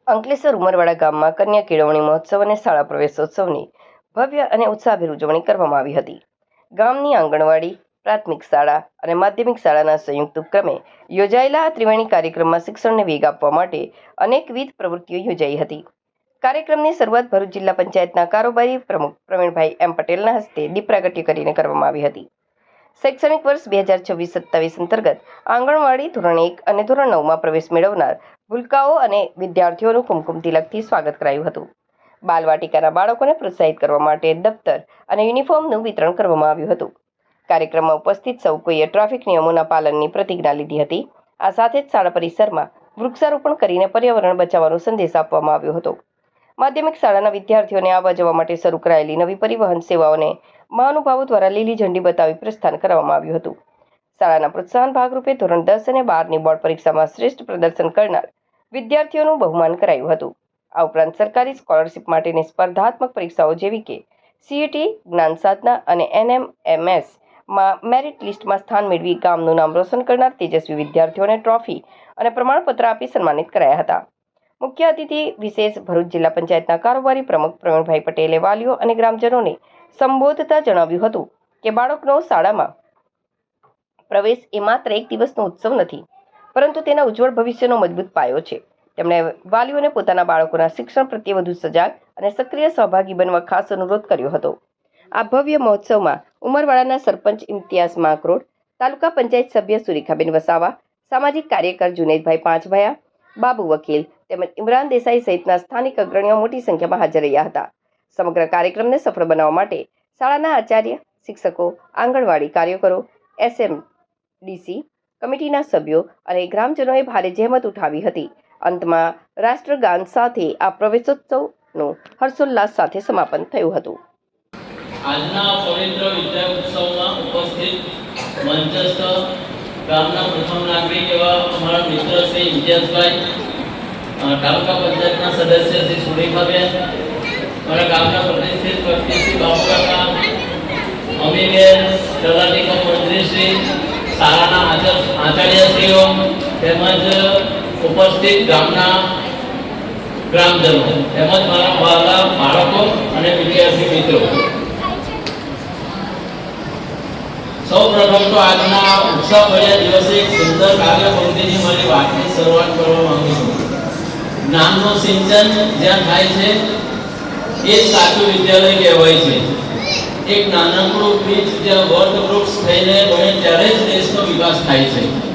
અંકલેશ્વર ઉમરવાડા ગામમાં કન્યા કેળવણી મહોત્સવ અને શાળા પ્રવેશોત્સવની ભવ્ય અને ઉત્સાહભેર ઉજવણી કરવામાં આવી હતી. ગામની આંગણવાડી, પ્રાથમિક શાળા અને માધ્યમિક શાળાના સંયુક્ત ઉપક્રમે યોજાયેલા આ ત્રિવેણી કાર્યક્રમમાં શિક્ષણને વેગ આપવા માટે અનેકવિધ પ્રવૃત્તિઓ યોજાઈ હતી. કાર્યક્રમની શરૂઆત ભરૂચ જિલ્લા પંચાયતના કારોબારી પ્રમુખ પ્રવીણભાઈ એમ પટેલના હસ્તે દીપ પ્રાગટ્ય કરીને કરવામાં આવી હતી. શૈક્ષણિક વર્ષ 2026-27 અંતર્ગત આંગણવાડી ધોરણ 1 અને ધોરણ 9માં પ્રવેશ મેળવનાર ભૂલકાઓ અને વિદ્યાર્થીઓનું કુમકુમ તિલકથી સ્વાગત કરાયું હતું. બાલવાટિકાના બાળકોને પ્રોત્સાહિત કરવા માટે દફતર અને યુનિફોર્મનું વિતરણ કરવામાં આવ્યું હતું. કાર્યક્રમમાં ઉપસ્થિત સૌ કોઈએ ટ્રાફિક નિયમોના પાલનની પ્રતિજ્ઞા લીધી હતી. આ સાથે જ શાળા પરિસરમાં વૃક્ષારોપણ કરીને પર્યાવરણ બચાવવાનો સંદેશ આપવામાં આવ્યો હતો. માધ્યમિક શાળાના વિદ્યાર્થીઓને આવવા જવા માટે શરૂ કરાયેલી નવી પરિવહન સેવાઓને મહાનુભાવો દ્વારા લીલી ઝંડી બતાવી પ્રસ્થાન કરવામાં આવ્યું હતું. શાળાના પ્રોત્સાહન ભાગરૂપે ધોરણ 10 અને 12ની બોર્ડ પરીક્ષામાં શ્રેષ્ઠ પ્રદર્શન કરનાર વિદ્યાર્થીઓનું બહુમાન કરાયું હતું. આ ઉપરાંત સરકારી સ્કોલરશિપ માટેની સ્પર્ધાત્મક પરીક્ષાઓ જેવી કે CET, જ્ઞાન સાધના અને NMMS-માં મેરિટ લિસ્ટમાં સ્થાન મેળવી ગામનું નામ રોશન કરનાર તેજસ્વી વિદ્યાર્થીઓને ટ્રોફી અને પ્રમાણપત્ર આપી સન્માનિત કરાયા હતા. મુખ્ય અતિથિ વિશેષ ભરૂચ જિલ્લા પંચાયતના કારોબારી પ્રમુખ પ્રવીણભાઈ પટેલે વાલીઓ અને ગ્રામજનોને સંબોધતા જણાવ્યું હતું કે બાળકનો શાળામાં પ્રવેશ એ માત્ર એક દિવસનો ઉત્સવ નથી, પરંતુ તેના ઉજ્જવળ ભવિષ્યનો મજબૂત પાયો છે. તેમણે વાલીઓને પોતાના બાળકોના શિક્ષણ પ્રત્યે વધુ સજાગ અને સક્રિય સહભાગી બનવા ખાસ અનુરોધ કર્યો હતો. આ ભવ્ય મહોત્સવમાં ઉમરવાડાના સરપંચ ઇમ્તિયાઝ માંકરોડ, તાલુકા પંચાયત સભ્ય સુરેખાબેન વસાવા, સામાજિક કાર્યકર જુનેદભાઈ પાંચભાયા, બાબુ વકીલ તેમજ ઇમરાન દેસાઈ સહિતના સ્થાનિક અગ્રણીઓ મોટી સંખ્યામાં હાજર રહ્યા હતા. સમગ્ર કાર્યક્રમને સફળ બનાવવા માટે શાળાના આચાર્ય, શિક્ષકો, આંગણવાડી કાર્યકરો, SMDC કમિટીના સભ્યો અને ગ્રામજનોએ ભારે જહેમત ઉઠાવી હતી. અંતમાં રાષ્ટ્રગાન સાથે આ પ્રવેશોત્સવનું હર્ષોલ્લાસ સાથે સમાપન થયું હતું. આજના પવિત્ર વિદ્યા ઉત્સવમાં ઉપસ્થિત મંચસ્થ ગામના પ્રથમ નાગરિક એવા અમારા મિત્ર શ્રી ઇમ્તિયાઝભાઈ, તાલુકા પંચાયતના સદસ્ય શ્રી સુરેખાબેન, મારા ગામના પ્રતિષ્ઠિત વ્યક્તિ શ્રી બાપુકાકા, અમીબેન, તલાટી કમ મંત્રીશ્રી, શાળાના આચાર્યશ્રીઓ તેમજ ઉપસ્થિત ગામના ગ્રામજનો તેમજ મારા વહાલા બાળકો અને વિદ્યાર્થી મિત્રો, સૌ પ્રથમ તો આજના ઉત્સવભર્યા દિવસે એક સુંદર કાવ્ય પંક્તિની મારી વાતની શરૂઆત કરવા માંગુ છું. જ્ઞાનનું સિંચન જ્યાં થાય છે એ જ સાચું વિદ્યાલય કહેવાય છે. એક નાનકડું બીજ જ્યાં વર્ગ વૃક્ષ થઈને બને ત્યારે જ દેશનો વિકાસ થાય છે.